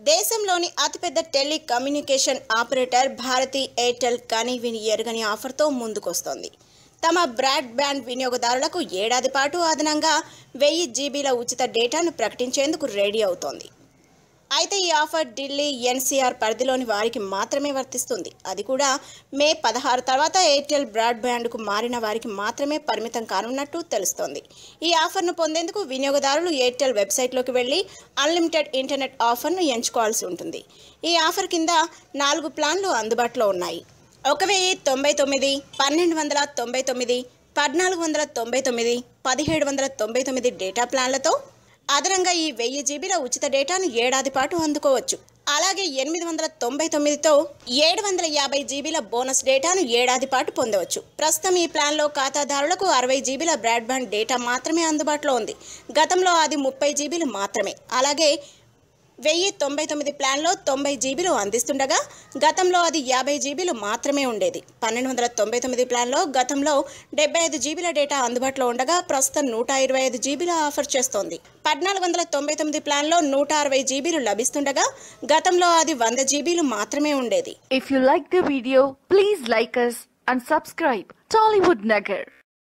దేశంలోని అతిపెద్ద telecommunication operator Bharati Airtel కనీవిని ఎరుగని ఆఫర్తో ముందుకొస్తోంది. తమ బ్రాడ్బ్యాండ్ వినియోగదారులకు ఏడాది పాటు అదనంగా 1000 జీబీల ఉచిత డేటాను ప్రకటించేందుకు రెడీ అవుతోంది. అయితే ఈ ఆఫర్ ఢిల్లీ ఎన్సీఆర్ పరిధిలోని వారికి మాత్రమే వర్తిస్తుంది. అది కూడా మే 16 తర్వాత ఎయిర్టెల్ బ్రాడ్బ్యాండ్కు మారిన వారికి మాత్రమే పరిమితం కానున్నట్టు తెలుస్తోంది. ఈ ఆఫర్ను పొందేందుకు వినియోగదారులు ఎయిర్టెల్ వెబ్సైట్లోకి వెళ్లి అన్లిమిటెడ్ ఇంటర్నెట్ ఆఫర్ను ఎంచుకోవాల్సి ఉంటుంది. ఈ ఆఫర్ కింద 4 ప్లాన్లు అందుబాటులో ఉన్నాయి. 1099, 1299, 1499, 1799 డేటా ప్లాన్లతో అదనంగా ఈ 1000 జీబీల ఉచిత డేటాను ఏడాది పాటు అందుకోవచ్చు. అలాగే 899తో 750 జీబీల బోనస్ డేటాను ఏడాది పాటు పొందవచ్చు. ప్రస్తుతం ఈ ప్లాన్లో ఖాతాదారులకు 60 జీబీల బ్రాడ్బ్యాండ్ డేటా మాత్రమే అందుబాటులో ఉంది. గతంలో అది 30 జీబీలు మాత్రమే. అలాగే 1099 ప్లాన్లో 90 జీబీలు అందిస్తుండగా గతంలో అది 50 జీబీలు మాత్రమే ఉండేది. 1299 ప్లాన్లో గతంలో 75 జీబీల డేటా అందుబాటులో ఉండగా ప్రస్తుతం 125 జీబీల ఆఫర్ చేస్తోంది. 1499 ప్లాన్లో 160 జీబీలు లభిస్తుండగా గతంలో అది 100 జీబీలు మాత్రమే ఉండేది. If you like the video, please like us and subscribe Tollywood Nagar.